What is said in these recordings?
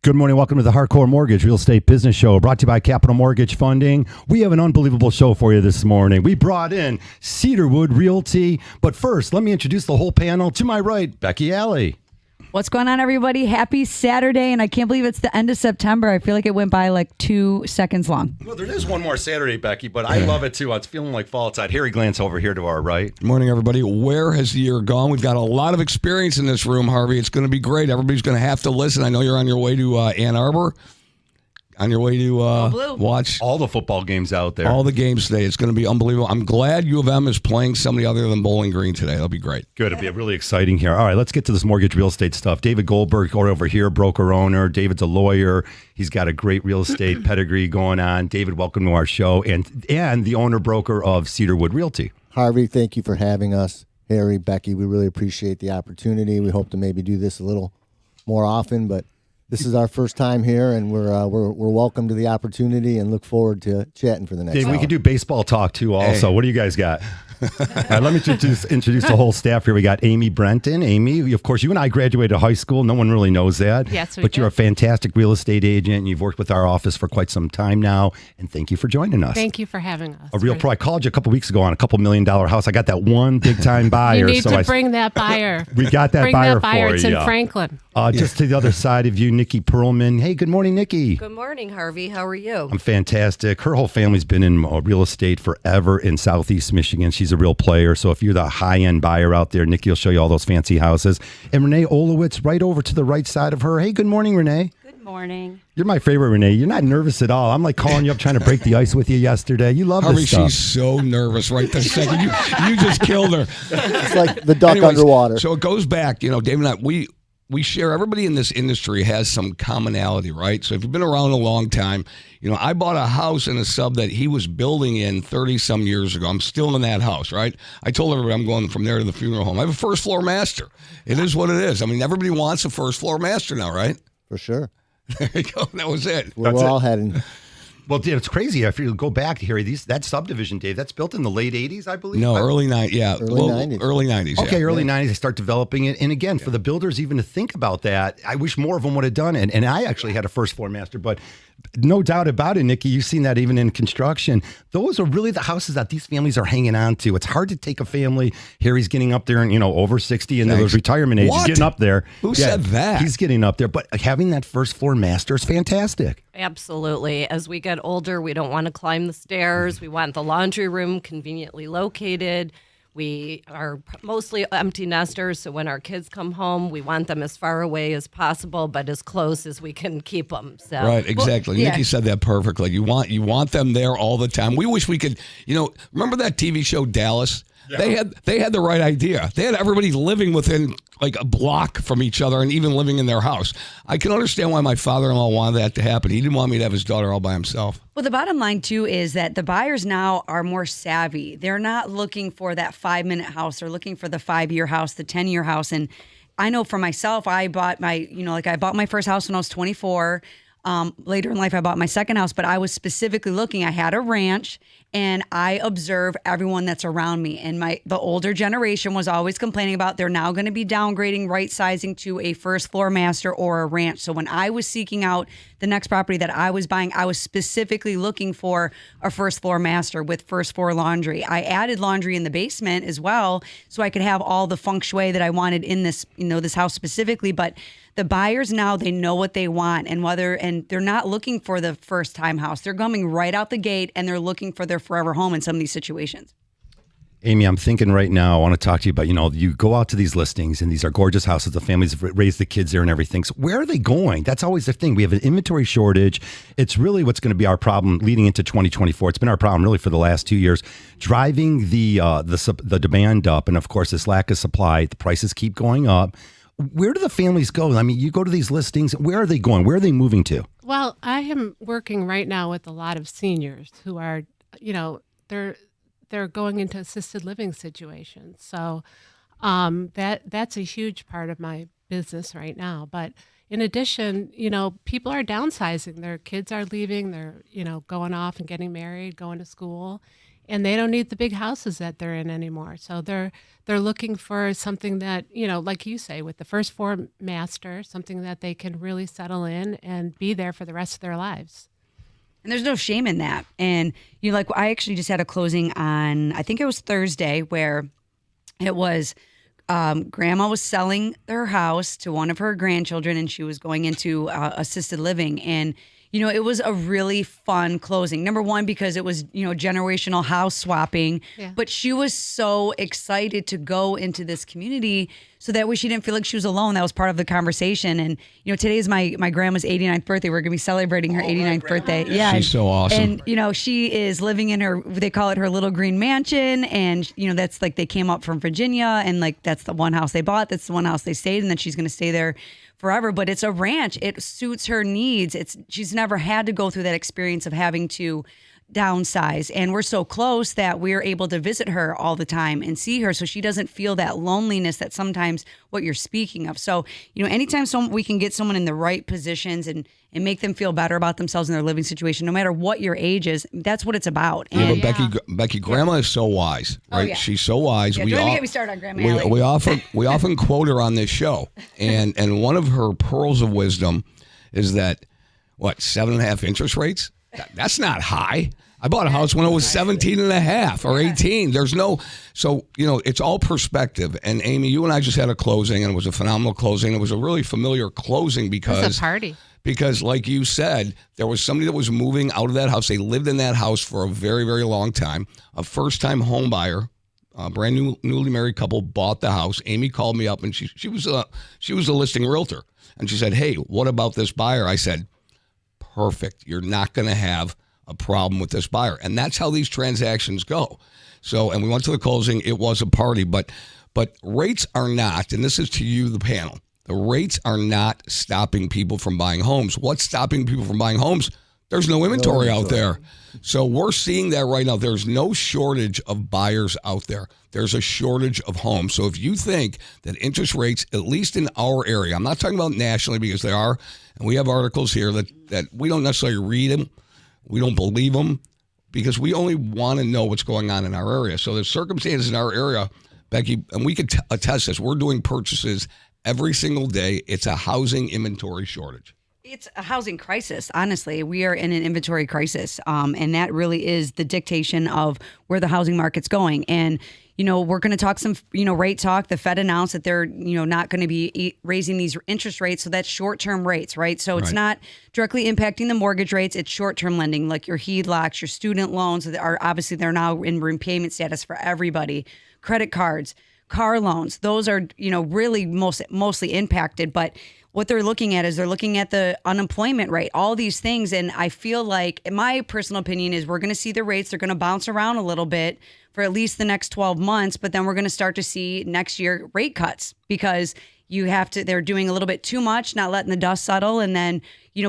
Good morning. Welcome to the Hardcore Mortgage Real Estate Business Show, brought to you by Capital Mortgage Funding. We have an unbelievable show for you this morning. We brought in Cedarwood Realty. But first, let me introduce the whole panel. To my right, Becky Alley. What's going on, everybody? Happy Saturday, and I can't believe it's the end of September. I feel like it went by like 2 seconds long. Well, there is one more Saturday, Becky, but I love it too. It's feeling like fall outside. Harry Glantz over here to our right. Good morning, everybody. Where has the year gone? We've got a lot of experience in this room, Harvey. It's going to be great. Everybody's going to have to listen. I know you're on your way to Ann Arbor. On your way to watch all the football games out there. All the games today. It's going to be unbelievable. I'm glad U of M is playing somebody other than Bowling Green today. That'll be great. Good. It'll be really exciting here. All right, let's get to this mortgage real estate stuff. David Goldberg over here, broker owner. David's a lawyer. He's got a great real estate pedigree going on. David, welcome to our show. And the owner broker of Cedarwood Realty. Harvey, thank you for having us. Harry, Becky, we really appreciate the opportunity. We hope to maybe do this a little more often, but this is our first time here, and we're welcome to the opportunity and look forward to chatting for the next hour. We could do baseball talk, too, also. Hey. What do you guys got? All right, let me introduce the whole staff here. We got Amy Brenton. Amy, of course, you and I graduated high school. No one really knows that. Yes, we But did. You're a fantastic real estate agent, and you've worked with our office for quite some time now. And thank you for joining us. Thank you for having us. A real pro. I called you a couple weeks ago on a $2 million house. I got that one big-time buyer. You need to bring that buyer. We got that buyer for you. It's in Franklin. Just to the other side of you, Nikki Perlman. Hey, good morning, Nikki. Good morning, Harvey. How are you? I'm fantastic. Her whole family's been in real estate forever in Southeast Michigan. She's a real player. So if you're the high-end buyer out there, Nikki will show you all those fancy houses. And Renee Olowitz right over to the right side of her. Hey, good morning, Renee. Good morning. You're my favorite, Renee. You're not nervous at all. I'm like calling you up trying to break the ice with you yesterday. You love Harvey, this stuff. she's so nervous right this second. You just killed her. It's like the duck underwater. So it goes back, Dave and I, we share, everybody in this industry has some commonality, right? So if you've been around a long time, I bought a house in a sub that he was building in 30-some years ago. I'm still in that house, right? I told everybody I'm going from there to the funeral home. I have a first-floor master. It is what it is. I mean, everybody wants a first-floor master now, right? For sure. There you go. That was it. We're all heading. Well, Dave, it's crazy. If you go back, Harry, that subdivision, Dave, that's built in the late 80s, I believe? No, early 90s. Yeah. Early 90s. Early 90s, yeah. Okay, early 90s, they start developing it. And again, for the builders even to think about that, I wish more of them would have done it. And I actually had a first floor master, but no doubt about it, Nikki, you've seen that even in construction. Those are really the houses that these families are hanging on to. It's hard to take a family. Harry's getting up there and, over 60 and those retirement age. He's getting up there. Who said that? He's getting up there. But having that first floor master is fantastic. Absolutely. As we get older, we don't want to climb the stairs. We want the laundry room conveniently located. We are mostly empty nesters, so when our kids come home, we want them as far away as possible, but as close as we can keep them. So. Right, exactly. Well, yeah. Nikki said that perfectly. You want them there all the time. We wish we could, remember that TV show Dallas? Yeah. They had the right idea. They had everybody living within like a block from each other and even living in their house. I can understand why my father-in-law wanted that to happen. He didn't want me to have his daughter all by himself. Well, the bottom line, too, is that the buyers now are more savvy. They're not looking for that 5-minute house. They're looking for the 5-year house, the 10-year house. And I know for myself, I bought I bought my first house when I was 24. Later in life, I bought my second house, but I was specifically looking. I had a ranch, and I observe everyone that's around me. And the older generation was always complaining about they're now going to be downgrading, right sizing to a first floor master or a ranch. So when I was seeking out the next property that I was buying, I was specifically looking for a first floor master with first floor laundry. I added laundry in the basement as well, so I could have all the feng shui that I wanted in this, this house specifically. But the buyers now, they know what they want, and they're not looking for the first time house. They're coming right out the gate, and they're looking for their forever home in some of these situations. Amy, I'm thinking right now, I want to talk to you about, you go out to these listings and these are gorgeous houses. The families have raised the kids there and everything. So where are they going? That's always the thing. We have an inventory shortage. It's really what's going to be our problem leading into 2024. It's been our problem really for the last 2 years, driving the demand up. And of course, this lack of supply, the prices keep going up. Where do the families go? I mean, you go to these listings. Where are they going? Where are they moving to? Well, I am working right now with a lot of seniors who are, they're going into assisted living situations. So that's a huge part of my business right now. But in addition, people are downsizing. Their kids are leaving. They're, going off and getting married, going to school. and they don't need the big houses that they're in anymore. So they're looking for something that, like you say, with the first floor master, something that they can really settle in and be there for the rest of their lives. And there's no shame in that. And I actually just had a closing on, I think it was Thursday, where it was grandma was selling her house to one of her grandchildren, and she was going into assisted living. And it was a really fun closing. Number one, because it was, generational house swapping. Yeah. But she was so excited to go into this community so that way she didn't feel like she was alone. That was part of the conversation. And, today is my grandma's 89th birthday. We're going to be celebrating her 89th birthday. Yeah. She's so awesome. And, she is living in her, they call it her little green mansion. And, that's like they came up from Virginia, and that's the one house they bought. That's the one house they stayed. And then she's going to stay there forever, but it's a ranch. It suits her needs. She's never had to go through that experience of having to downsize, and we're so close that we're able to visit her all the time and see her, so she doesn't feel that loneliness that sometimes what you're speaking of. So anytime we can get someone in the right positions and make them feel better about themselves in their living situation, no matter what your age is, that's what it's about. Yeah, And but Becky, Grandma is so wise, right? yeah. She's so wise. don't even get me started on Grandma Ellie. we often quote her on this show, and one of her pearls of wisdom is that 7.5 interest rates. That's not high. I bought a house when it was 17.5 or 18. There's no, so, it's all perspective. And Amy, you and I just had a closing, and it was a phenomenal closing. It was a really familiar closing because It was a party. Because like you said, there was somebody that was moving out of that house. They lived in that house for a very, very long time. A first-time home buyer, a brand new, newly married couple bought the house. Amy called me up, and she was a listing realtor. And she said, "Hey, what about this buyer?" I said, "Perfect. You're not going to have a problem with this buyer." And that's how these transactions go. So, and we went to the closing. It was a party, but rates are not, and this is to you, the panel, the rates are not stopping people from buying homes. What's stopping people from buying homes? There's no inventory out there. So we're seeing that right now. There's no shortage of buyers out there. There's a shortage of homes. So if you think that interest rates, at least in our area, I'm not talking about nationally because they are, and we have articles here that we don't necessarily read them. We don't believe them because we only want to know what's going on in our area. So the circumstances in our area, Becky, and we could attest this, we're doing purchases every single day. It's a housing inventory shortage. It's a housing crisis. Honestly, we are in an inventory crisis, and that really is the dictation of where the housing market's going. And we're going to talk some rate talk. The Fed announced that they're not going to be raising these interest rates, so that's short-term rates, right? So it's not directly impacting the mortgage rates. It's short-term lending, like your HELOCs, your student loans are obviously they're now in repayment status for everybody. Credit cards, car loans, those are really mostly impacted, but what they're looking at is they're looking at the unemployment rate, all these things. And I feel like, in my personal opinion, is we're going to see the rates, they're going to bounce around a little bit for at least the next 12 months. But then we're going to start to see next year rate cuts because they're doing a little bit too much, not letting the dust settle. And then,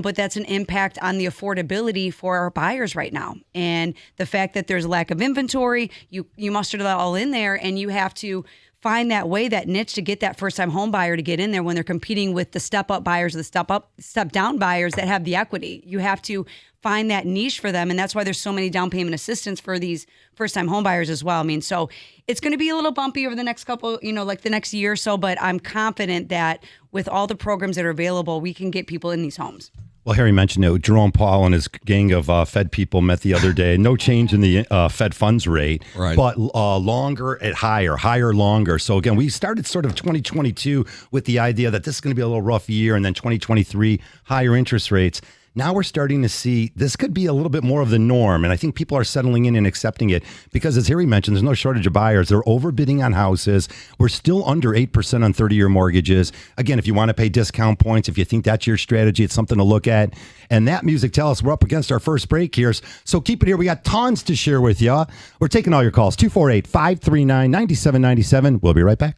but that's an impact on the affordability for our buyers right now. And the fact that there's a lack of inventory, you mustered that all in there, and you have to find that way, that niche to get that first-time home buyer to get in there when they're competing with the step-up buyers or the step-down buyers that have the equity. You have to find that niche for them, and that's why there's so many down payment assistance for these first-time home buyers as well. I mean, so it's going to be a little bumpy over the next couple, like the next year or so, but I'm confident that with all the programs that are available, we can get people in these homes. Well, Harry mentioned it. Jerome Powell and his gang of Fed people met the other day. No change in the Fed funds rate, right, but longer at higher, longer. So again, we started sort of 2022 with the idea that this is going to be a little rough year, and then 2023, higher interest rates. Now we're starting to see this could be a little bit more of the norm. And I think people are settling in and accepting it because, as Harry mentioned, there's no shortage of buyers. They're overbidding on houses. We're still under 8% on 30-year mortgages. Again, if you want to pay discount points, if you think that's your strategy, it's something to look at. And that music tells us we're up against our first break here. So keep it here. We got tons to share with you. We're taking all your calls. 248-539-9797. We'll be right back.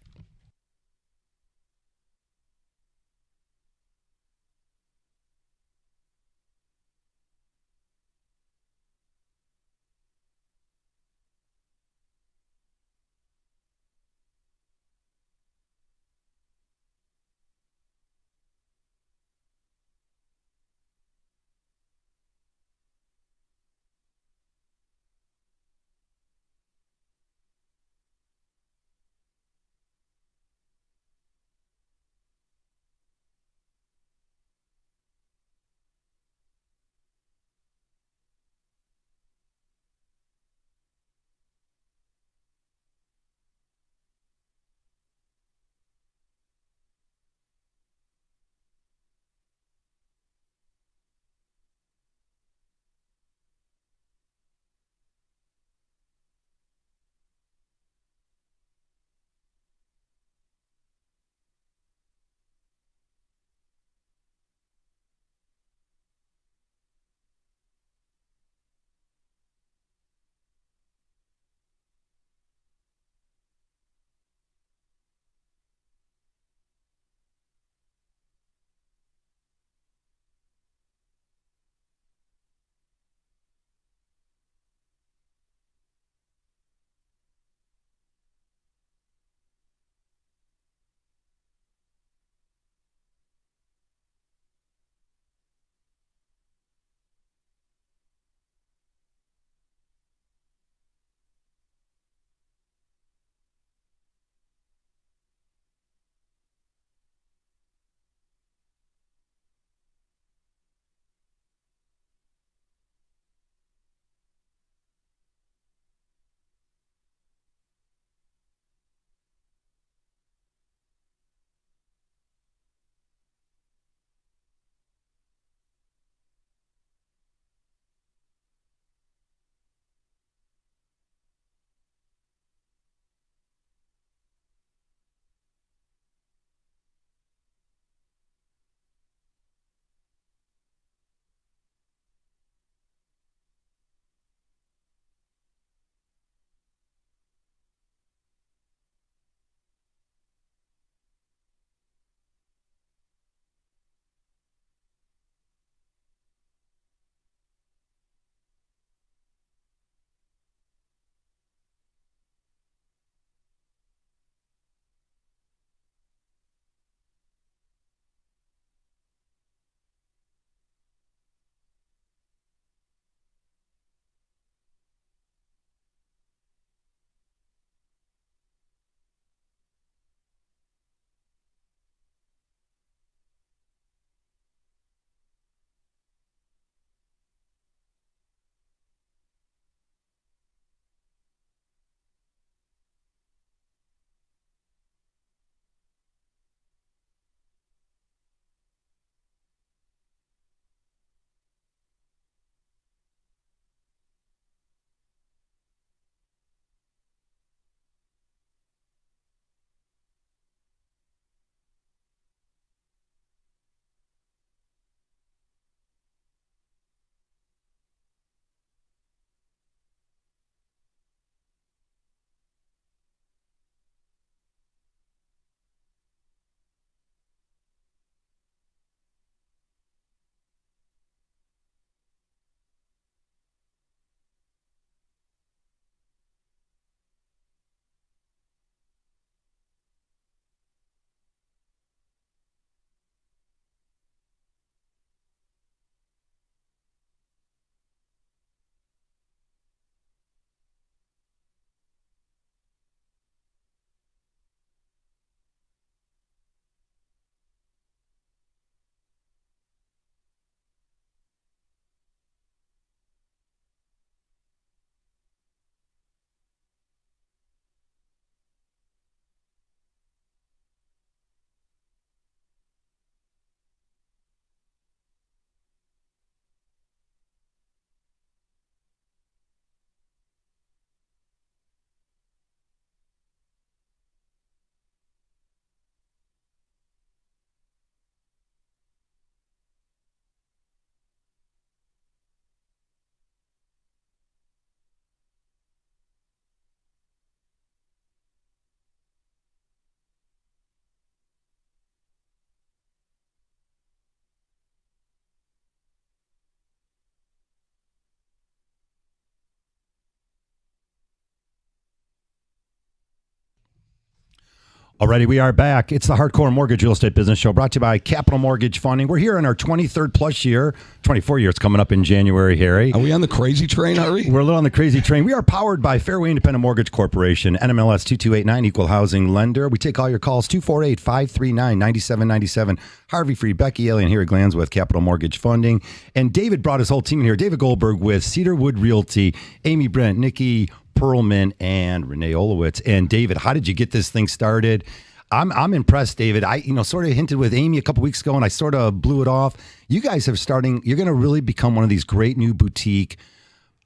Alrighty, we are back. It's the Hardcore Mortgage Real Estate Business Show brought to you by Capital Mortgage Funding. We're here in our 23rd plus year, 24 years coming up in January, Harry. Are we on the crazy train, Harry? We're a little on the crazy train. We are powered by Fairway Independent Mortgage Corporation, NMLS 2289, Equal Housing Lender. We take all your calls, 248-539-9797. Harvey Free, Becky Alien here at Glandsworth Capital Mortgage Funding. And David brought his whole team in here. David Goldberg with Cedarwood Realty, Amy Brent, Nikki Perlman, and Renee Olowitz. And David, how did you get this thing started? I'm impressed, David. I sort of hinted with Amy a couple weeks ago, and I sort of blew it off. You guys are starting. You're going to really become one of these great new boutique.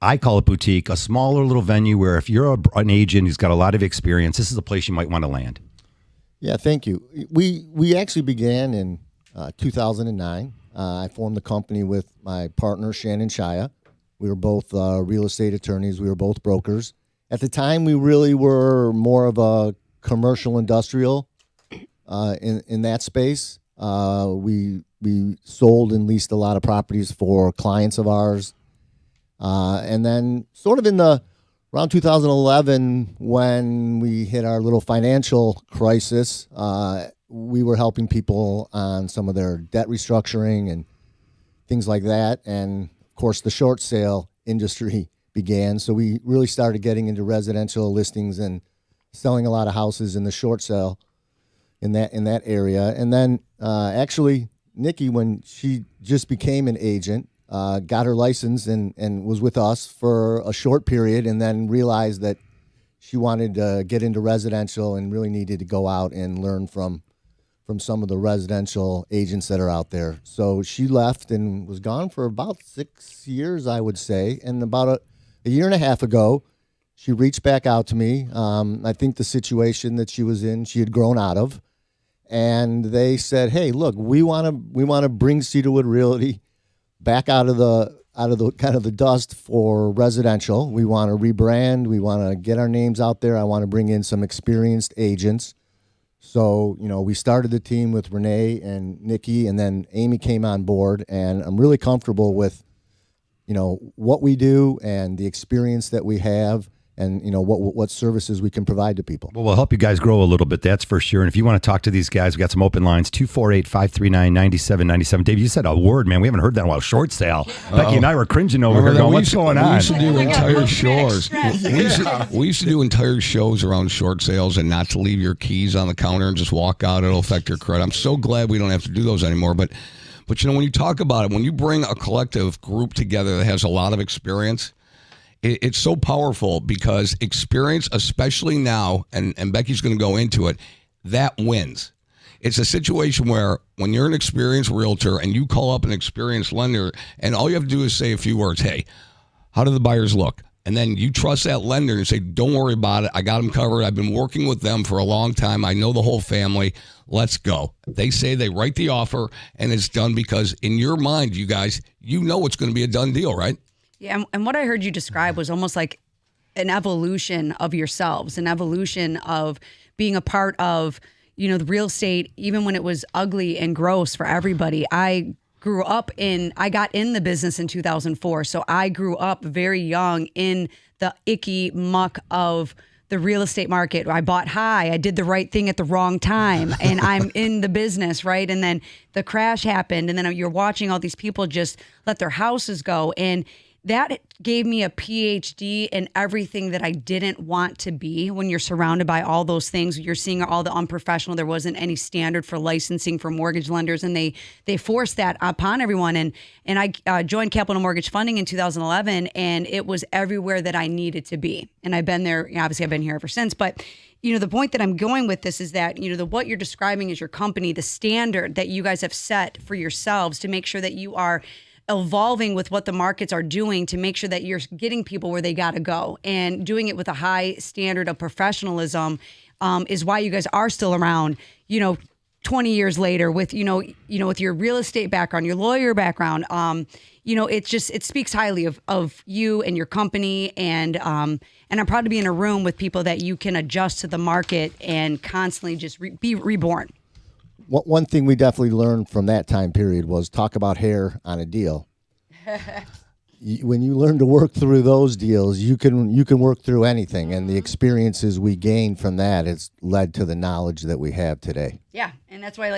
I call it boutique, a smaller little venue where if you're an agent who's got a lot of experience, this is a place you might want to land. Yeah, thank you. We actually began in 2009. I formed the company with my partner Shannon Shia. We were both real estate attorneys. We were both brokers. At the time, we really were more of a commercial industrial in that space. We sold and leased a lot of properties for clients of ours. And then sort of in around 2011, when we hit our little financial crisis, we were helping people on some of their debt restructuring and things like that. And of course, the short sale industry began. So we really started getting into residential listings and selling a lot of houses in the short sale in that area. And then actually, Nikki, when she just became an agent, got her license and was with us for a short period, and then realized that she wanted to get into residential and really needed to go out and learn from some of the residential agents that are out there. So she left and was gone for about 6 years, I would say. And about a year and a half ago, she reached back out to me. I think the situation that she was in, she had grown out of. And they said, "Hey, look, we want to bring Cedarwood Realty back out of the kind of the dust for residential. We want to rebrand. We want to get our names out there. I want to bring in some experienced agents." So, we started the team with Renee and Nikki, and then Amy came on board, and I'm really comfortable with, what we do and the experience that we have, and what services we can provide to people. Well, we'll help you guys grow a little bit, that's for sure. And if you want to talk to these guys, we got some open lines, 248-539-9797. Dave, you said a word, man. We haven't heard that in a while. Short sale. Becky and I were cringing over here going, what's going on? We used to do entire shows. We used to do entire shows around short sales and not to leave your keys on the counter and just walk out. It'll affect your credit. I'm so glad we don't have to do those anymore. But when you talk about it, when you bring a collective group together that has a lot of experience, it's so powerful because experience, especially now, and Becky's going to go into it, that wins. It's a situation where when you're an experienced realtor and you call up an experienced lender and all you have to do is say a few words, "Hey, how do the buyers look?" And then you trust that lender and say, "Don't worry about it. I got them covered. I've been working with them for a long time. I know the whole family. Let's go." They say they write the offer and it's done because in your mind, you guys, it's going to be a done deal, right? Yeah, and what I heard you describe was almost like an evolution of yourselves, an evolution of being a part of, the real estate, even when it was ugly and gross for everybody. I got in the business in 2004, so I grew up very young in the icky muck of the real estate market. I bought high. I did the right thing at the wrong time, and I'm in the business, right? And then the crash happened, and then you're watching all these people just let their houses go, and that gave me a PhD in everything that I didn't want to be. When you're surrounded by all those things, you're seeing all the unprofessional. There wasn't any standard for licensing for mortgage lenders, and they forced that upon everyone. And I joined Capital Mortgage Funding in 2011, and it was everywhere that I needed to be. And I've been there. Obviously, I've been here ever since. But the point that I'm going with this is that what you're describing is your company, the standard that you guys have set for yourselves to make sure that you are evolving with what the markets are doing to make sure that you're getting people where they got to go, and doing it with a high standard of professionalism is why you guys are still around, 20 years later with, with your real estate background, your lawyer background. It speaks highly of you and your company. And I'm proud to be in a room with people that you can adjust to the market and constantly just be reborn. One thing we definitely learned from that time period was talk about hair on a deal. when you learn to work through those deals, you can work through anything, and the experiences we gained from that has led to the knowledge that we have today. Yeah, and that's why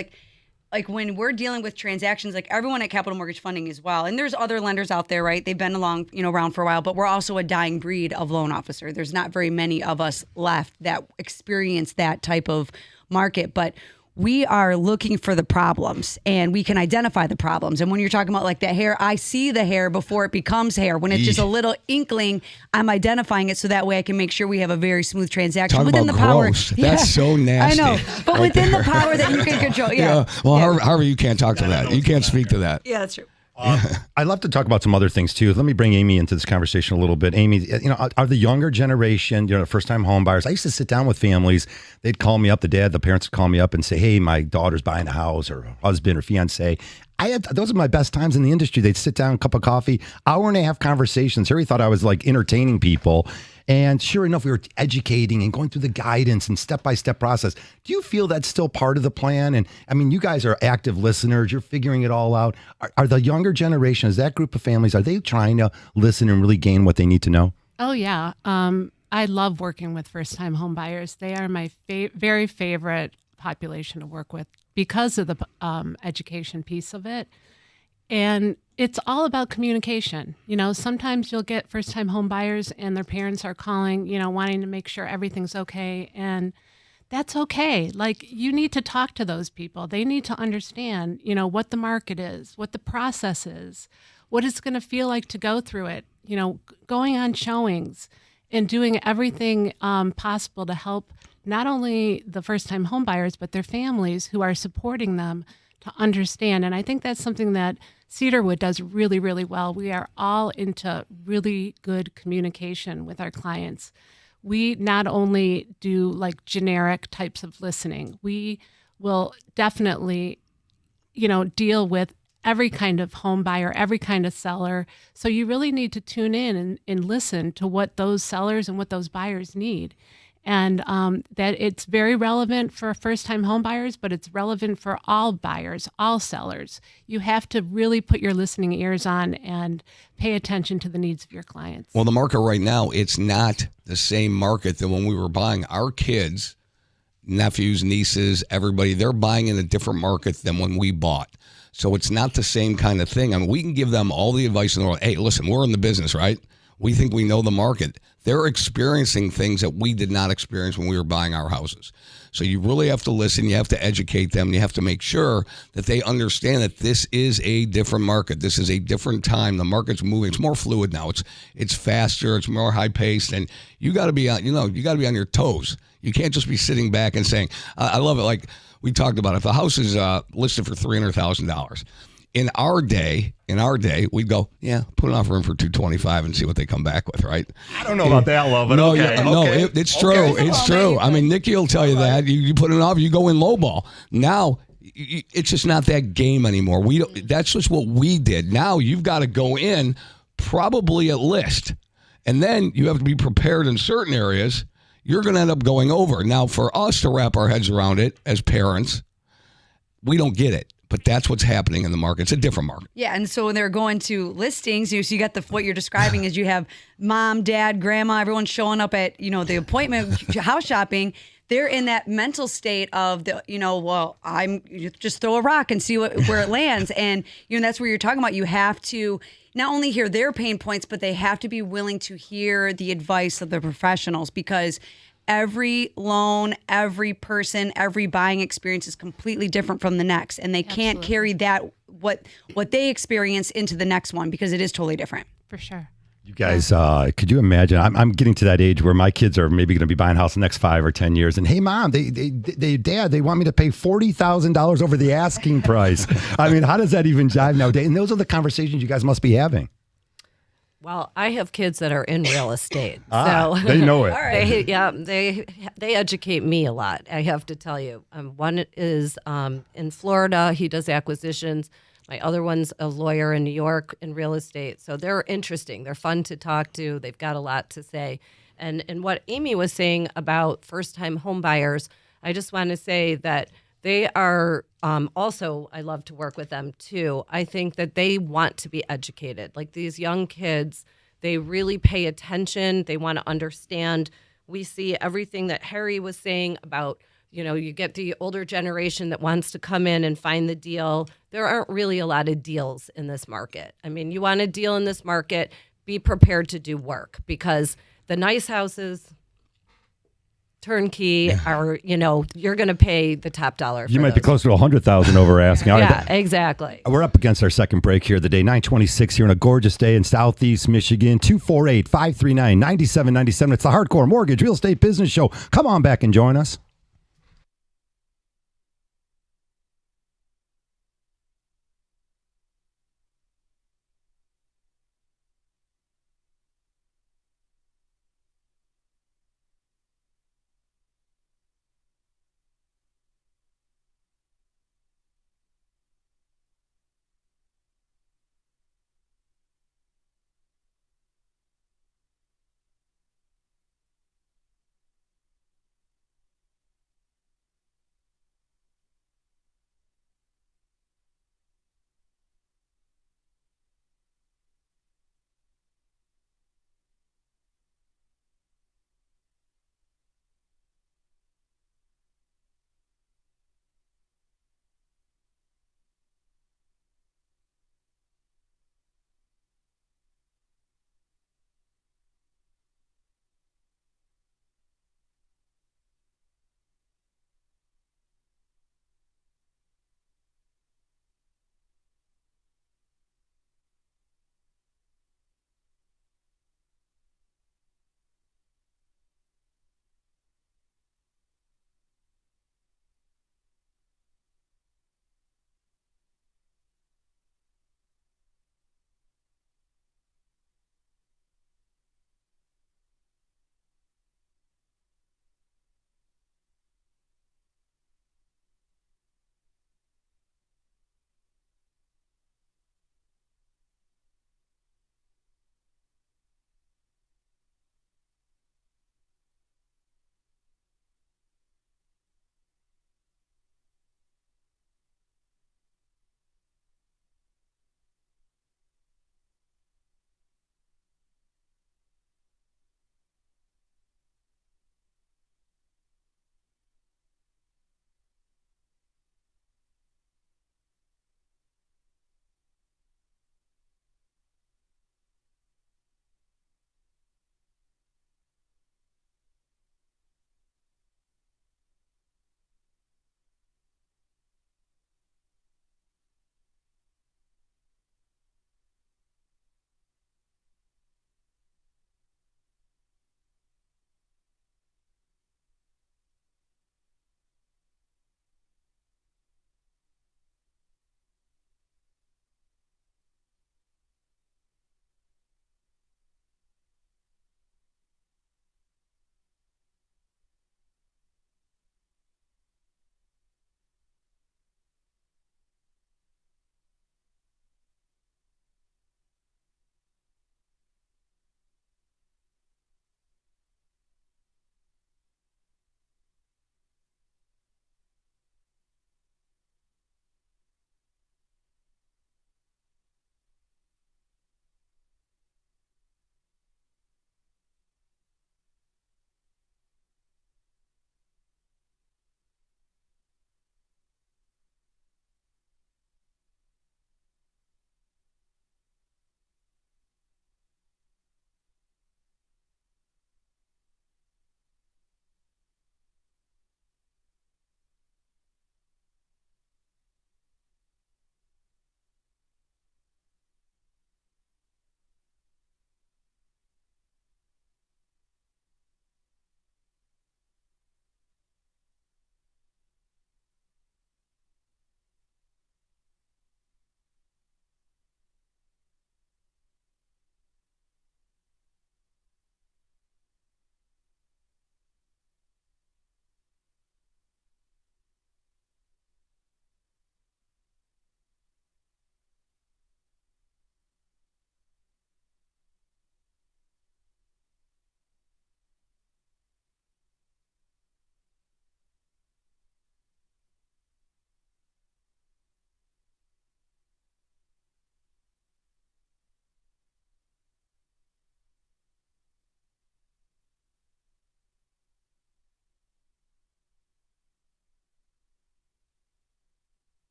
like when we're dealing with transactions, like everyone at Capital Mortgage Funding as well, and there's other lenders out there, right? They've been around for a while, but we're also a dying breed of loan officer. There's not very many of us left that experience that type of market, but we are looking for the problems, and we can identify the problems. And when you're talking about like the hair, I see the hair before it becomes hair. When it's just a little inkling, I'm identifying it so that way I can make sure we have a very smooth transaction Talk within about the power. gross. That's so nasty. I know, but within the power that you can control. Yeah. Well, Harvey, you can't talk to that. You can't speak to that. Yeah, that's true. I'd love to talk about some other things too. Let me bring Amy into this conversation a little bit. Amy, are the younger generation, first-time home buyers? I used to sit down with families. They'd call me up, the parents would call me up and say, "Hey, my daughter's buying a house," or husband or fiance. Those are my best times in the industry. They'd sit down, cup of coffee, hour and a half conversations. Harry thought I was like entertaining people. And sure enough, we were educating and going through the guidance and step-by-step process. Do you feel that's still part of the plan? And I mean, you guys are active listeners. You're figuring it all out. Are the younger generation, is that group of families, are they trying to listen and really gain what they need to know? Oh, yeah. I love working with first-time home buyers. They are my very favorite population to work with because of the education piece of it. And it's all about communication. Sometimes you'll get first-time home buyers and their parents are calling, wanting to make sure everything's okay. And that's okay. Like, you need to talk to those people. They need to understand, what the market is, what the process is, what it's going to feel like to go through it, going on showings and doing everything possible to help not only the first-time home buyers, but their families who are supporting them to understand. And I think that's something that Cedarwood does really, really well. We are all into really good communication with our clients. We not only do like generic types of listening, we will definitely, deal with every kind of home buyer, every kind of seller. So you really need to tune in and listen to what those sellers and what those buyers need. And that it's very relevant for first-time home buyers, but it's relevant for all buyers, all sellers. You have to really put your listening ears on and pay attention to the needs of your clients. Well, the market right now, it's not the same market than when we were buying. Our kids, nephews, nieces, everybody, they're buying in a different market than when we bought. So it's not the same kind of thing. I mean, we can give them all the advice in the world. Hey, listen, we're in the business, right? We think we know the market. They're experiencing things that we did not experience when we were buying our houses. So you really have to listen. You have to educate them. You have to make sure that they understand that this is a different market. This is a different time. The market's moving. It's more fluid now. It's faster. It's more high paced. And you got to be on. You got to be on your toes. You can't just be sitting back and saying, "I love it." Like we talked about, if a house is listed for $300,000. In our day, we'd go, yeah, put an offer in for $225 and see what they come back with, right? I don't know about that, love, but no, okay. Yeah, no, okay. It's true. Okay. It's true. I mean, Nikki will tell you that. You put an offer, you go in lowball. Now, it's just not that game anymore. That's just what we did. Now you've got to go in probably at list, and then you have to be prepared in certain areas. You're going to end up going over. Now, for us to wrap our heads around it as parents, we don't get it. But that's what's happening in the market. It's a different market. Yeah, and so when they're going to listings, so you got what you're describing is you have mom, dad, grandma, everyone showing up at the appointment house shopping. They're in that mental state of I'm just throw a rock and see where it lands, and that's where you're talking about. You have to not only hear their pain points, but they have to be willing to hear the advice of the professionals, because every loan, every person, every buying experience is completely different from the next, and they can't carry that what they experience into the next one, because it is totally different. For sure. You guys, could you imagine? I'm getting to that age where my kids are maybe going to be buying a house in the next 5 or 10 years, and hey, mom, dad, they want me to pay $40,000 over the asking price. I mean, how does that even jive nowadays? And those are the conversations you guys must be having. Well, I have kids that are in real estate, so they know it. All right. They educate me a lot, I have to tell you. One is in Florida. He does acquisitions. My other one's a lawyer in New York in real estate. So they're interesting. They're fun to talk to. They've got a lot to say. And what Amy was saying about first-time home buyers, I just want to say that They are also, I love to work with them too. I think that they want to be educated. Like these young kids, they really pay attention. They want to understand. We see everything that Harry was saying about, you get the older generation that wants to come in and find the deal. There aren't really a lot of deals in this market. I mean, you want a deal in this market, be prepared to do work, because the nice houses, turnkey, are, you're going to pay the top dollar for You might be those. close to 100,000 over asking. All Yeah, right. exactly. We're up against our second break here of the day, 9:26 here on a gorgeous day in Southeast Michigan. 248-539-9797. It's the Hardcore Mortgage Real Estate Business Show. Come on back and join us.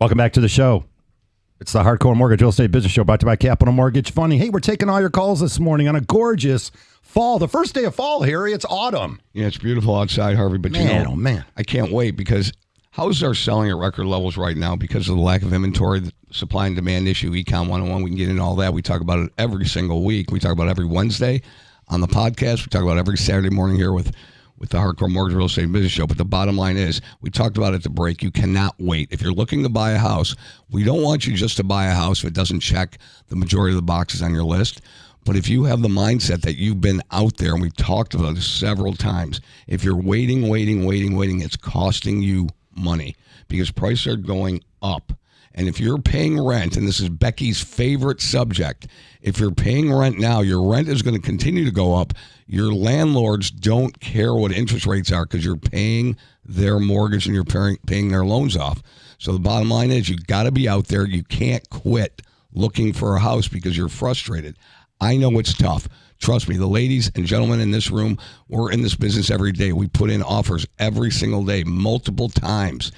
Welcome back to the show. It's the Hardcore Mortgage Real Estate Business Show brought to you by Capital Mortgage Funding. Hey, we're taking all your calls this morning on a gorgeous fall. The first day of fall, Harry. It's autumn. Yeah, it's beautiful outside, Harvey. But Man, oh man. I can't wait because houses are selling at record levels right now because of the lack of inventory, the supply and demand issue, Econ 101. We can get into all that. We talk about it every single week. We talk about it every Wednesday on the podcast. We talk about it every Saturday morning here with the Hardcore Mortgage Real Estate Business Show. But the bottom line is, we talked about it at the break, you cannot wait. If you're looking to buy a house, we don't want you just to buy a house if it doesn't check the majority of the boxes on your list. But if you have the mindset that you've been out there, and we've talked about this several times, if you're waiting, it's costing you money because prices are going up. And if you're paying rent, and this is Becky's favorite subject, if you're paying rent now, your rent is going to continue to go up. Your landlords don't care what interest rates are because you're paying their mortgage and you're paying their loans off. So the bottom line is, you got to be out there. You can't quit looking for a house because you're frustrated. I know it's tough. Trust me, the ladies and gentlemen in this room, we're in this business every day. We put in offers every single day, multiple times.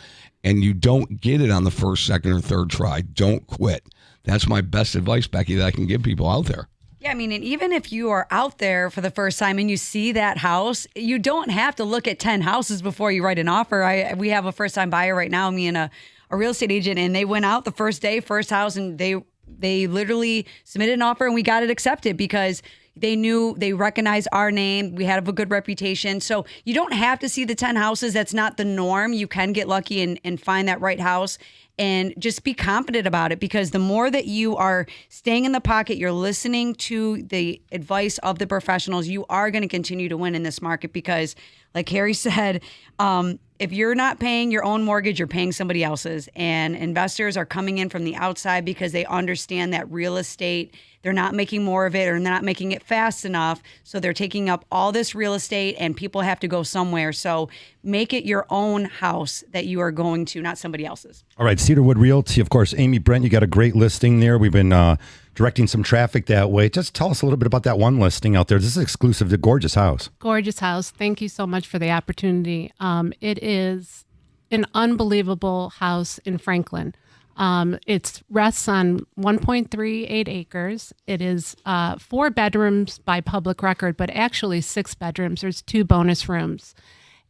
And you don't get it on the first, second, or third try. Don't quit. That's my best advice, Becky, that I can give people out there. Yeah, I mean, and even if you are out there for the first time and you see that house, you don't have to look at 10 houses before you write an offer. We have a first-time buyer right now, me and a real estate agent, and they went out the first day, first house, and they literally submitted an offer, and we got it accepted because they recognized our name. We had a good reputation. So you don't have to see the 10 houses. That's not the norm. You can get lucky and find that right house, and just be confident about it, because the more that you are staying in the pocket, you're listening to the advice of the professionals, you are going to continue to win in this market. Because like Harry said, if you're not paying your own mortgage, you're paying somebody else's. And investors are coming in from the outside because they understand that real estate, they're not making more of it, or they're not making it fast enough. So they're taking up all this real estate, and people have to go somewhere. So make it your own house that you are going to, not somebody else's. All right, Cedarwood Realty, of course. Amy Brent, you got a great listing there. We've been directing some traffic that way. Just tell us a little bit about that one listing out there. This is exclusive to Gorgeous House. Gorgeous house. Thank you so much for the opportunity. It is an unbelievable house in Franklin. It rests on 1.38 acres. It is 4 bedrooms by public record, but actually 6 bedrooms. There's 2 bonus rooms.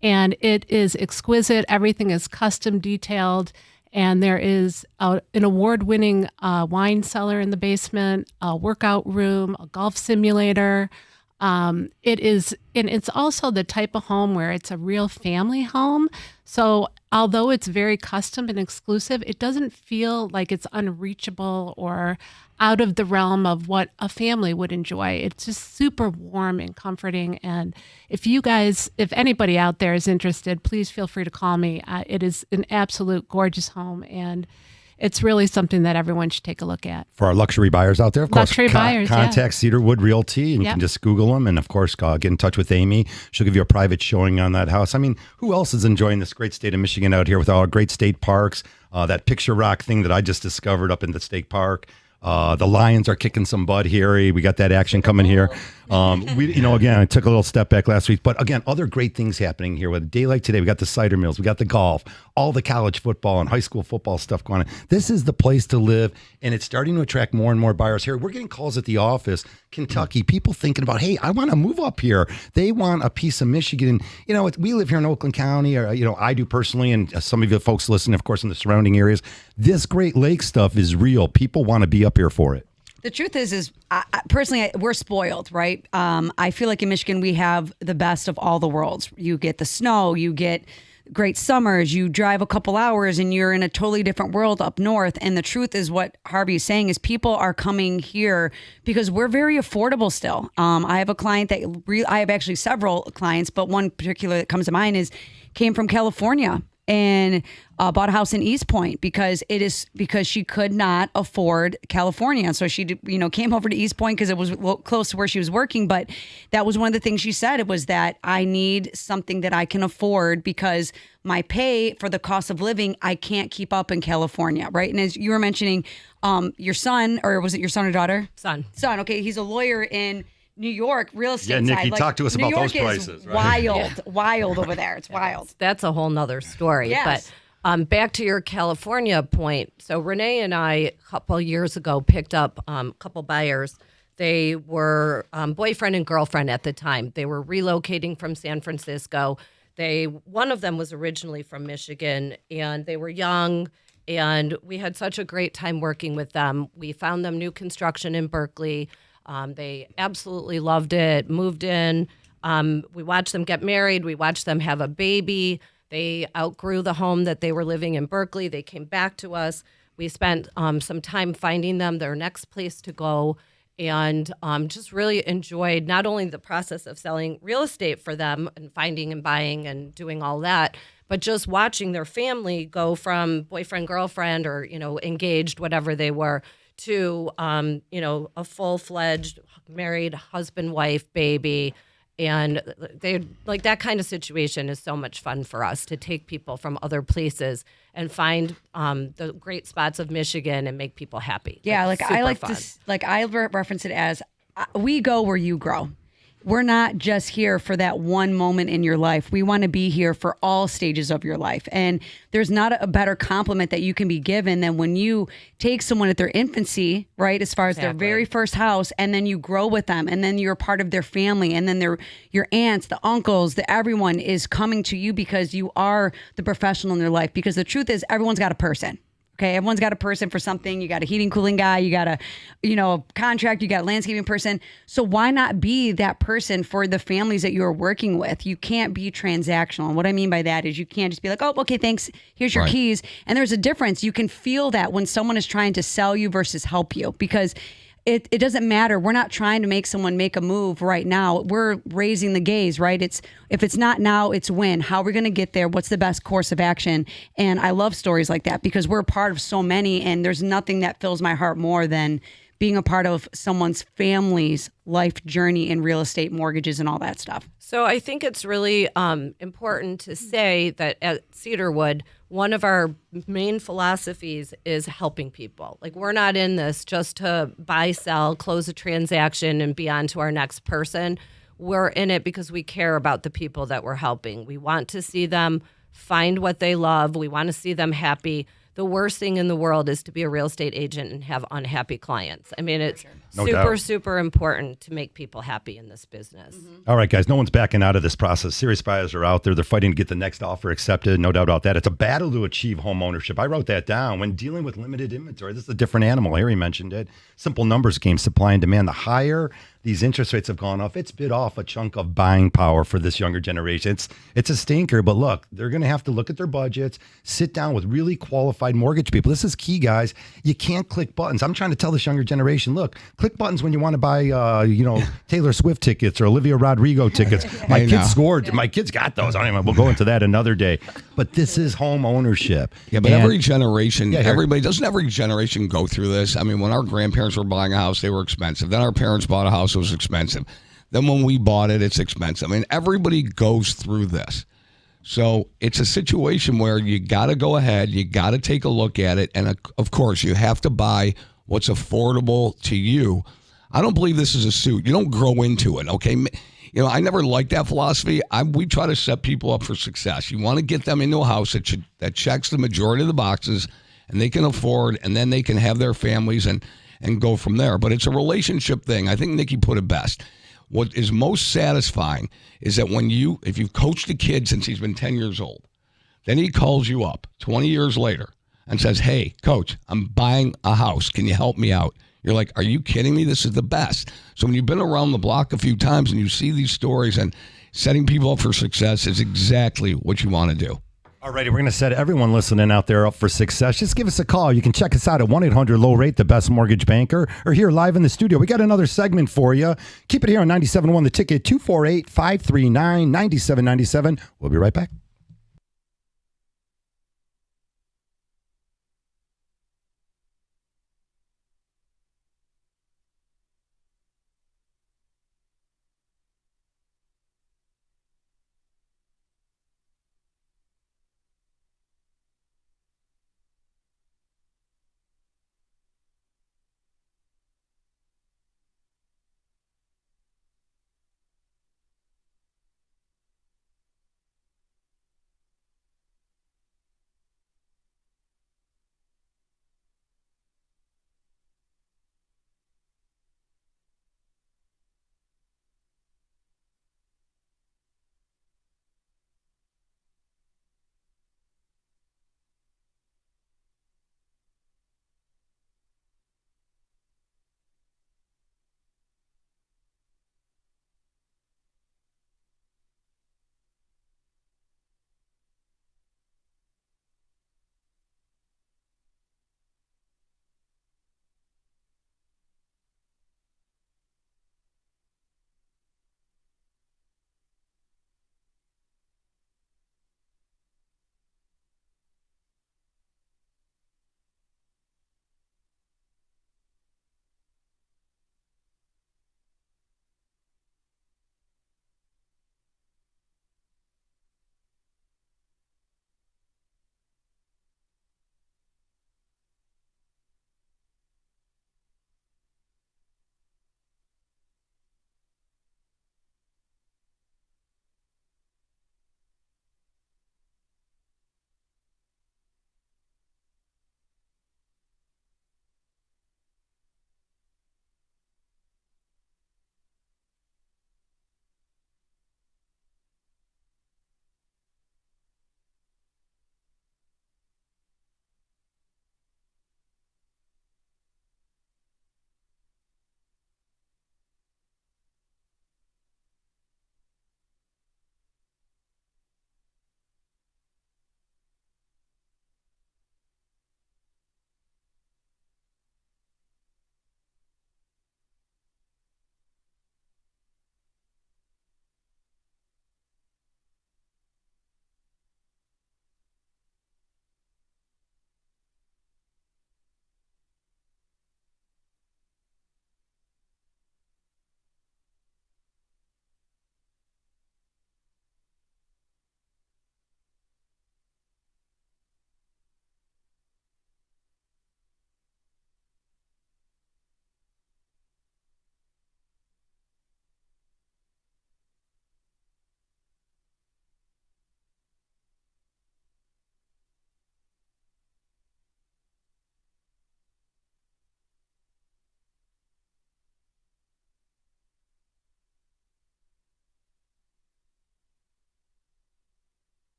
And it is exquisite. Everything is custom detailed. And there is an award-winning wine cellar in the basement, a workout room, a golf simulator. It's also the type of home where it's a real family home. So although it's very custom and exclusive, it doesn't feel like it's unreachable or out of the realm of what a family would enjoy. It's just super warm and comforting. And if anybody out there is interested, please feel free to call me. It is an absolute gorgeous home, and it's really something that everyone should take a look at. For our luxury buyers out there, of course, buyers, contact Cedarwood Realty, and you can just Google them. And of course, get in touch with Amy. She'll give you a private showing on that house. I mean, who else is enjoying this great state of Michigan out here with all our great state parks? That picture rock thing that I just discovered up in the state park. The Lions are kicking some butt here. We got that action coming here. Again, I took a little step back last week, but again, other great things happening here. With a day like today, we got the cider mills, we got the golf, all the college football and high school football stuff going on. This is the place to live, and it's starting to attract more and more buyers here. We're getting calls at the office, Kentucky, people thinking about, hey, I want to move up here. They want a piece of Michigan. We live here in Oakland County, or I do personally, and some of you folks listen, of course, in the surrounding areas. This Great Lakes stuff is real. People want to be up here for it. The truth is personally, we're spoiled, right? I feel like in Michigan, we have the best of all the worlds. You get the snow, you get great summers, you drive a couple hours and you're in a totally different world up north. And the truth is, what Harvey is saying is, people are coming here because we're very affordable still. I have a client I have actually several clients, but one particular that comes to mind came from California and bought a house in East Point because she could not afford California. So she came over to East Point because it was close to where she was working. But that was one of the things she said. It was that I need something that I can afford because my pay for the cost of living, I can't keep up in California, right? And as you were mentioning, your son, or was it your son or daughter? Son. Okay, he's a lawyer in New York, real estate side. Yeah, Nikki, talk to us about those prices. Wild over there. It's wild. That's a whole nother story. Yes. Back to your California point. So Renee and I, a couple years ago, picked up a couple buyers. They were boyfriend and girlfriend at the time. They were relocating from San Francisco. One of them was originally from Michigan, and they were young, and we had such a great time working with them. We found them new construction in Berkeley. They absolutely loved it, moved in. We watched them get married. We watched them have a baby. They outgrew the home that they were living in Berkeley. They came back to us. We spent some time finding them their next place to go, and just really enjoyed not only the process of selling real estate for them and finding and buying and doing all that, but just watching their family go from boyfriend, girlfriend, or, engaged, whatever they were, to, a full-fledged married husband, wife, baby. And they like that kind of situation is so much fun for us to take people from other places and find the great spots of Michigan and make people happy. Yeah, like I super like fun. this. Like I reference it as we go where you grow. We're not just here for that one moment in your life. We want to be here for all stages of your life. And there's not a better compliment that you can be given than when you take someone at their infancy, right? As far as their very first house, and then you grow with them, and then you're part of their family, and then your aunts, the uncles, everyone is coming to you because you are the professional in their life. Because the truth is, everyone's got a person. Okay, everyone's got a person for something. You got a heating, cooling guy. You got a contract. You got a landscaping person. So why not be that person for the families that you are working with? You can't be transactional. And what I mean by that is you can't just be like, oh, okay, thanks. Here's your keys. And there's a difference. You can feel that when someone is trying to sell you versus help you, because it doesn't matter. We're not trying to make someone make a move right now. We're raising the gaze, right? If it's not now, it's when. How are we going to get there? What's the best course of action? And I love stories like that because we're a part of so many, and there's nothing that fills my heart more than being a part of someone's family's life journey in real estate, mortgages, and all that stuff. So I think it's really important to say that at Cedarwood, one of our main philosophies is helping people. Like, we're not in this just to buy, sell, close a transaction, and be on to our next person. We're in it because we care about the people that we're helping. We want to see them find what they love. We want to see them happy. The worst thing in the world is to be a real estate agent and have unhappy clients. I mean, it's super important to make people happy in this business. All right, guys, no one's backing out of this process. Serious buyers are out there. They're fighting to get the next offer accepted. No doubt about that. It's a battle to achieve home ownership. I wrote that down. When dealing with limited inventory, this is a different animal. Harry mentioned it. Simple numbers game, supply and demand. The higher these interest rates have gone up, it's bit off a chunk of buying power for this younger generation. It's a stinker, but look, they're going to have to look at their budgets, sit down with really qualified mortgage people. This is key, guys. You can't click buttons. I'm trying to tell this younger generation, look, click buttons when you want to buy, Taylor Swift tickets or Olivia Rodrigo tickets. My kids scored. My kids got those. We'll go into that another day. But this is home ownership. Yeah, but every generation, doesn't every generation go through this? I mean, when our grandparents were buying a house, they were expensive. Then our parents bought a house, it was expensive. Then when we bought it, it's expensive. I mean, everybody goes through this. So it's a situation where you got to go ahead, you got to take a look at it, and of course, you have to buy what's affordable to you. I don't believe this is a suit. You don't grow into it, okay? I never liked that philosophy. We try to set people up for success. You want to get them into a house that checks the majority of the boxes, and they can afford, and then they can have their families and go from there. But it's a relationship thing. I think Nikki put it best. What is most satisfying is that if you've coached a kid since he's been 10 years old, then he calls you up 20 years later and says, hey, coach, I'm buying a house. Can you help me out? You're like, are you kidding me? This is the best. So when you've been around the block a few times and you see these stories, and setting people up for success is exactly what you want to do. All righty, we're going to set everyone listening out there up for success. Just give us a call. You can check us out at 1-800-LOW-RATE, the best mortgage banker, or here live in the studio. We got another segment for you. Keep it here on 97.1 The Ticket, 248-539-9797. We'll be right back.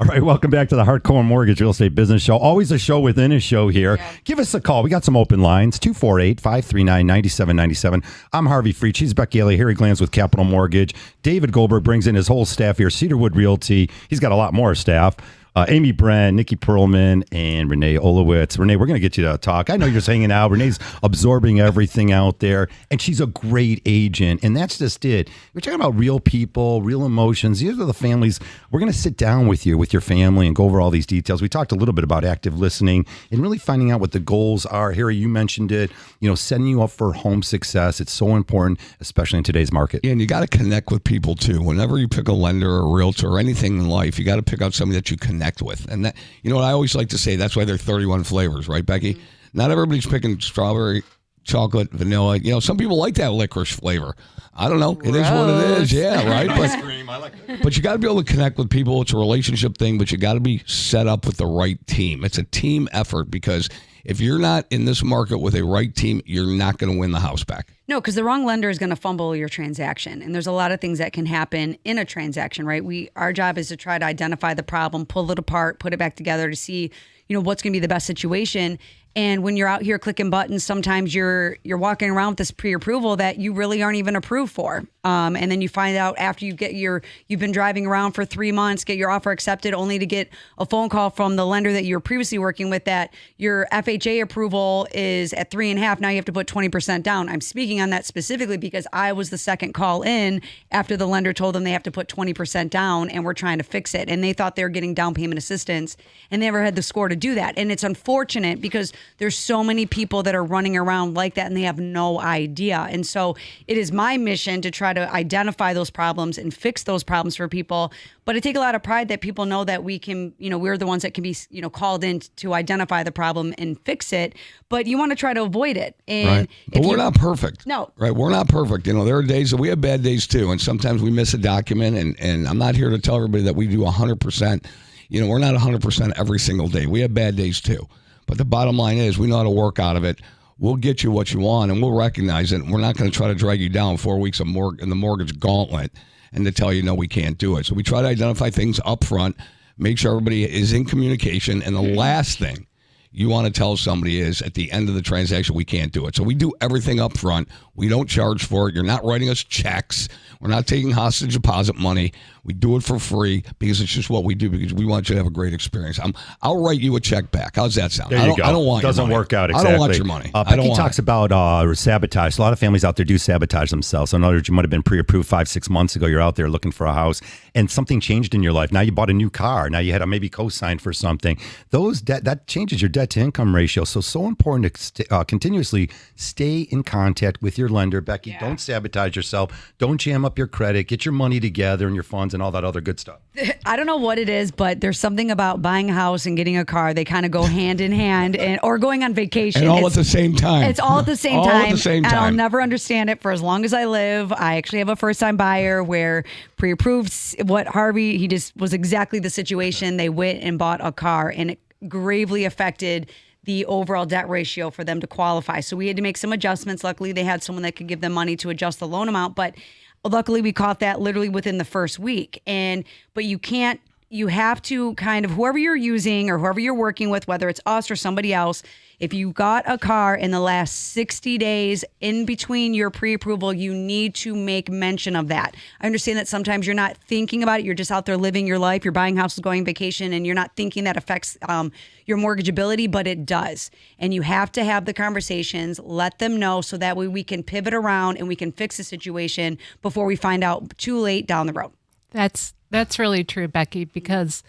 All right, welcome back to the Hardcore Mortgage Real Estate Business Show. Always a show within a show here. Yeah. Give us a call. We got some open lines, 248-539-9797. I'm Harvey Freed. She's Becky Ellie. Harry Glanz with Capital Mortgage. David Goldberg brings in his whole staff here, Cedarwood Realty. He's got a lot more staff. Amy Brent, Nikki Perlman, and Renee Olowitz. Renee, we're going to get you to talk. I know you're just hanging out. Renee's absorbing everything out there, and she's a great agent, and that's just it. We're talking about real people, real emotions. These are the families. We're going to sit down with you, with your family, and go over all these details. We talked a little bit about active listening and really finding out what the goals are. Harry, you mentioned it, setting you up for home success. It's so important, especially in today's market. Yeah, and you got to connect with people too. Whenever you pick a lender or a realtor or anything in life, you got to pick out somebody that you connect with. And that, what I always like to say, that's why there are 31 flavors, right, Becky? Mm-hmm. Not everybody's picking strawberry, chocolate, vanilla. Some people like that licorice flavor. I don't know. It is what it is. Yeah, right. But you got to be able to connect with people. It's a relationship thing, but you got to be set up with the right team. It's a team effort, because if you're not in this market with a right team, you're not going to win the house back. No, because the wrong lender is going to fumble your transaction. And there's a lot of things that can happen in a transaction, right? Our job is to try to identify the problem, pull it apart, put it back together to see, what's going to be the best situation. And when you're out here clicking buttons, sometimes you're walking around with this pre-approval that you really aren't even approved for. And then you find out after you've been driving around for 3 months, get your offer accepted, only to get a phone call from the lender that you were previously working with that your FHA approval is at 3.5. Now you have to put 20% down. I'm speaking on that specifically because I was the second call in after the lender told them they have to put 20% down, and we're trying to fix it. And they thought they were getting down payment assistance, and they never had the score to do that. And it's unfortunate because there's so many people that are running around like that and they have no idea. And so it is my mission to try to identify those problems and fix those problems for people. But I take a lot of pride that people know that we can, we're the ones that can be, called in to identify the problem and fix it. But you want to try to avoid it. And right. But we're not perfect. No. Right. We're not perfect. There are days that we have bad days too. And sometimes we miss a document. And I'm not here to tell everybody that we do 100%. We're not 100% every single day. We have bad days too. But the bottom line is we know how to work out of it. We'll get you what you want, and we'll recognize it. We're not going to try to drag you down 4 weeks in the mortgage gauntlet and to tell you, no, we can't do it. So we try to identify things up front, make sure everybody is in communication. And the last thing you want to tell somebody is at the end of the transaction, we can't do it. So we do everything up front. We don't charge for it. You're not writing us checks. We're not taking hostage deposit money. We do it for free because it's just what we do, because we want you to have a great experience. I'll write you a check back. How's that sound? There you go. I don't want Doesn't your money. work out exactly. I don't want your money. Becky talks about sabotage. A lot of families out there do sabotage themselves. So in other words, you might have been pre-approved 5-6 months ago. You're out there looking for a house and something changed in your life. Now you bought a new car. Now you had to maybe co-sign for something. That changes your debt to income ratio. So important to continuously stay in contact with your lender. Becky, don't sabotage yourself. Don't jam up your credit. Get your money together and your funds and all that other good stuff. I don't know what it is, but there's something about buying a house and getting a car. They kind of go hand in hand, or going on vacation. And all at the same time. It's all at the same all time. At the same time. And I'll never understand it for as long as I live. I actually have a first-time buyer where pre-approved what Harvey, he just was exactly the situation. They went and bought a car, and it gravely affected the overall debt ratio for them to qualify. So we had to make some adjustments. Luckily, they had someone that could give them money to adjust the loan amount, but luckily we caught that literally within the first week. But you have to kind of, whoever you're using or whoever you're working with, whether it's us or somebody else, if you got a car in the last 60 days in between your pre-approval, you need to make mention of that. I understand that sometimes you're not thinking about it. You're just out there living your life. You're buying houses, going vacation, and you're not thinking that affects your mortgageability, but it does. And you have to have the conversations, let them know, so that way we can pivot around and we can fix the situation before we find out too late down the road. That's really true, Becky, because,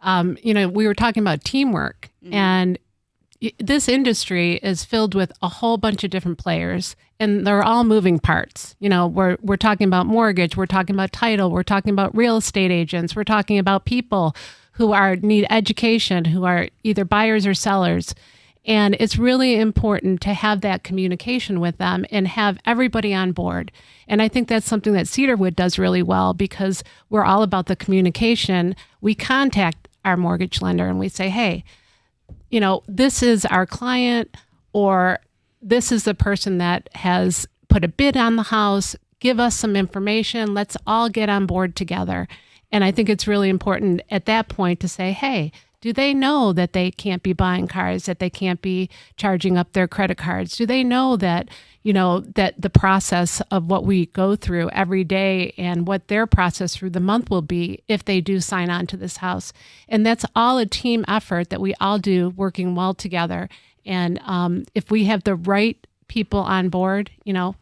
we were talking about teamwork, and this industry is filled with a whole bunch of different players, and they're all moving parts. We're talking about mortgage, we're talking about title, we're talking about real estate agents, we're talking about people who need education, who are either buyers or sellers. And it's really important to have that communication with them and have everybody on board. And I think that's something that Cedarwood does really well, because we're all about the communication. We contact our mortgage lender and we say, hey, this is our client, or this is the person that has put a bid on the house. Give us some information. Let's all get on board together. And I think it's really important at that point to say, hey, do they know that they can't be buying cars, that they can't be charging up their credit cards? Do they know that, that the process of what we go through every day and what their process through the month will be if they do sign on to this house? And that's all a team effort that we all do working well together. And if we have the right people on board,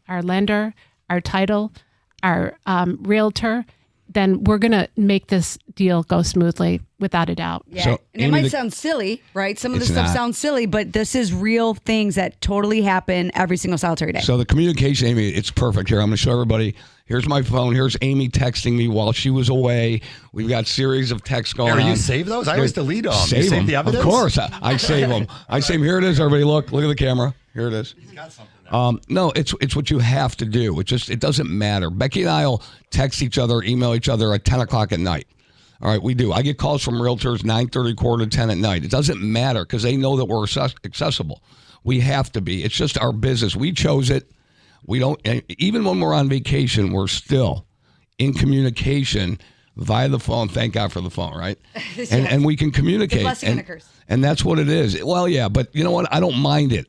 our lender, our title, our realtor, then we're going to make this deal go smoothly without a doubt. Yeah. So, and it Amy, might sound silly, right? Some of this It's stuff not. sounds silly, but this is real things that totally happen every single solitary day. So the communication, Amy, it's perfect here. I'm going to show everybody. Here's my phone. Here's Amy texting me while she was away. We've got series of texts going Are on. you save those? I always delete them. Save you them. save the evidence? Of course. I save them. I save them. Here it is, everybody. Look at the camera. Here it is. He's got something there. No, it's what you have to do. It doesn't matter. Becky and I will text each other, email each other at 10 o'clock at night. All right, we do. I get calls from realtors 9:30, quarter to 10 at night. It doesn't matter because they know that we're accessible. We have to be. It's just our business. We chose it. We don't. Even when we're on vacation, we're still in communication via the phone. Thank God for the phone, right? And we can communicate. It's a blessing and a curse. And that's what it is. Well, yeah, but you know what? I don't mind it.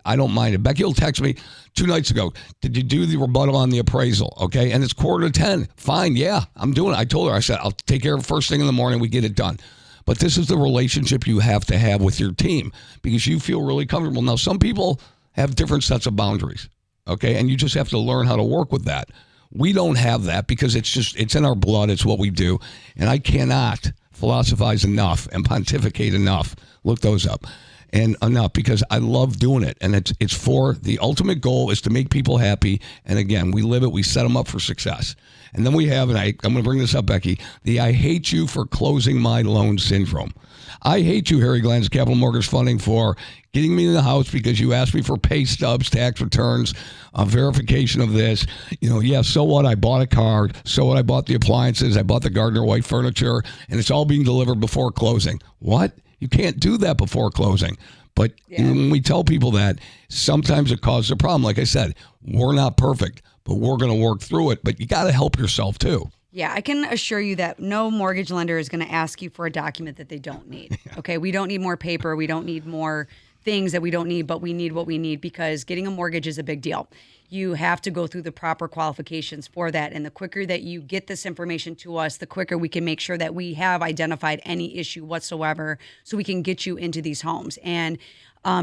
Becky will text me 2 nights ago. Did you do the rebuttal on the appraisal? Okay. And it's quarter to 10. Fine. Yeah, I'm doing it. I told her, I said, I'll take care of it first thing in the morning. We get it done. But this is the relationship you have to have with your team because you feel really comfortable. Now, some people have different sets of boundaries. Okay. And you just have to learn how to work with that. We don't have that because it's in our blood. It's what we do. And I cannot philosophize enough and pontificate enough. Look those up. And enough because I love doing it. And it's for the ultimate goal is to make people happy. And again, we live it. We set them up for success. And then we have, and I'm going to bring this up, Becky, the I hate you for closing my loan syndrome. I hate you, Harry Glenn's Capital Mortgage Funding, for getting me in the house because you asked me for pay stubs, tax returns, verification of this. So what? I bought a car. So what? I bought the appliances. I bought the Gardner White furniture, and it's all being delivered before closing. What? You can't do that before closing. But when we tell people that, sometimes it causes a problem. Like I said, we're not perfect, but we're going to work through it. But you got to help yourself too. Yeah, I can assure you that no mortgage lender is going to ask you for a document that they don't need. Okay, we don't need more paper. We don't need more things that we don't need, but we need what we need because getting a mortgage is a big deal. You have to go through the proper qualifications for that. And the quicker that you get this information to us, the quicker we can make sure that we have identified any issue whatsoever so we can get you into these homes. And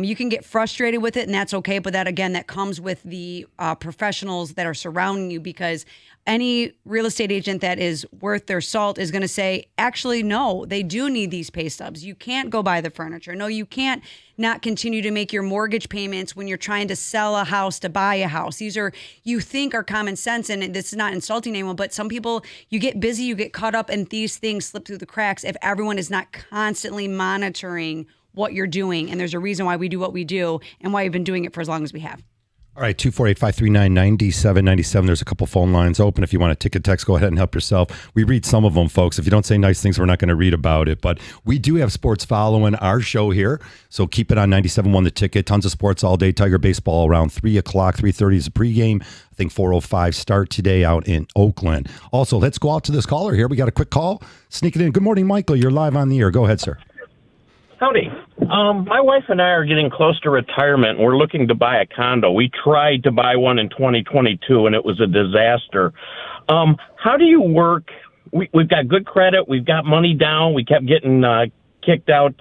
you can get frustrated with it, and that's okay. But that comes with the professionals that are surrounding you because any real estate agent that is worth their salt is going to say, actually, no, they do need these pay stubs. You can't go buy the furniture. No, you can't not continue to make your mortgage payments when you're trying to sell a house to buy a house. These are, you think are common sense, and this is not insulting anyone, but some people, you get busy, you get caught up, and these things slip through the cracks if everyone is not constantly monitoring what you're doing. And there's a reason why we do what we do and why we've been doing it for as long as we have. All right, 248-539-9797. There's a couple phone lines open. If you want to ticket text, go ahead and help yourself. We read some of them, folks. If you don't say nice things, we're not going to read about it. But we do have sports following our show here. So keep it on 97.1 The Ticket. Tons of sports all day. Tiger baseball around 3 o'clock. 3:30 is the pregame. I think 4:05 start today out in Oakland. Also, let's go out to this caller here. We got a quick call. Sneak it in. Good morning, Michael. You're live on the air. Go ahead, sir. Howdy. My wife and I are getting close to retirement. We're looking to buy a condo. We tried to buy one in 2022, and it was a disaster. How do you work? We've got good credit. We've got money down. We kept getting kicked out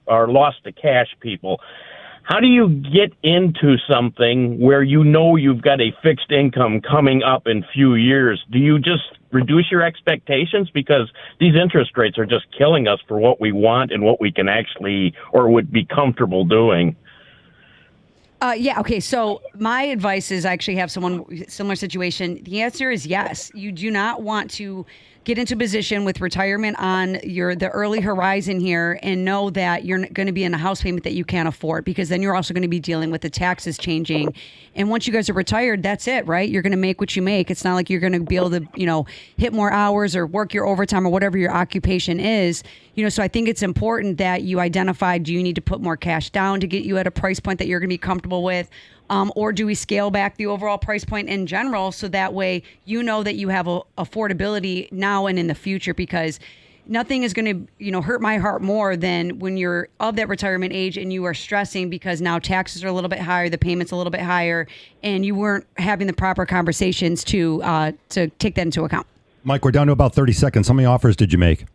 or lost to cash people. How do you get into something where you know you've got a fixed income coming up in few years? Do you just reduce your expectations? Because these interest rates are just killing us for what we want and what we can actually or would be comfortable doing. Yeah. Okay. So my advice is I actually have someone similar situation. The answer is yes. You do not want to get into a position with retirement on the early horizon here and know that you're going to be in a house payment that you can't afford, because then you're also going to be dealing with the taxes changing. And once you guys are retired, that's it, right? You're going to make what you make. It's not like you're going to be able to, hit more hours or work your overtime or whatever your occupation is. So I think it's important that you identify, do you need to put more cash down to get you at a price point that you're going to be comfortable with? or do we scale back the overall price point in general so that way you know that you have affordability now and in the future? Because nothing is going to, hurt my heart more than when you're of that retirement age and you are stressing because now taxes are a little bit higher, the payments a little bit higher, and you weren't having the proper conversations to take that into account. Mike, we're down to about 30 seconds. How many offers did you make?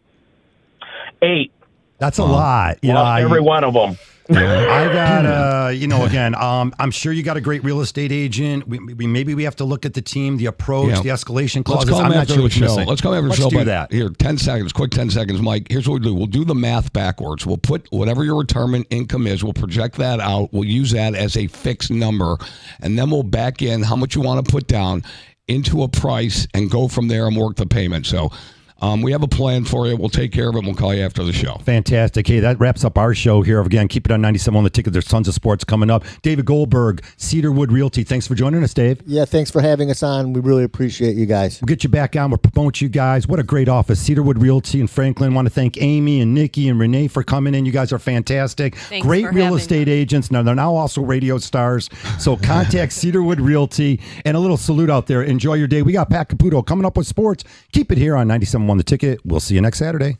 8. That's a lot. Lost every one of them. I got, again, I'm sure you got a great real estate agent. Maybe we have to look at the team, the approach, the escalation clauses. Let's call I'm him not after sure the what you're show. missing. Let's call him after the Let's show. do but that. Here, 10 seconds, quick 10 seconds, Mike. Here's what we'll do. We'll do the math backwards. We'll put whatever your retirement income is. We'll project that out. We'll use that as a fixed number. And then we'll back in how much you want to put down into a price and go from there and work the payment. So we have a plan for you. We'll take care of it. And we'll call you after the show. Fantastic. Hey, that wraps up our show here. Again, keep it on 97 on the ticket. There's tons of sports coming up. David Goldberg, Cedarwood Realty. Thanks for joining us, Dave. Yeah, thanks for having us on. We really appreciate you guys. We'll get you back on. We'll promote you guys. What a great office. Cedarwood Realty in Franklin. Want to thank Amy and Nikki and Renee for coming in. You guys are fantastic. Thanks great for real having estate us. agents. Now, they're now also radio stars. So contact Cedarwood Realty. And a little salute out there. Enjoy your day. We got Pat Caputo coming up with sports. Keep it here on 97 on the ticket. We'll see you next Saturday.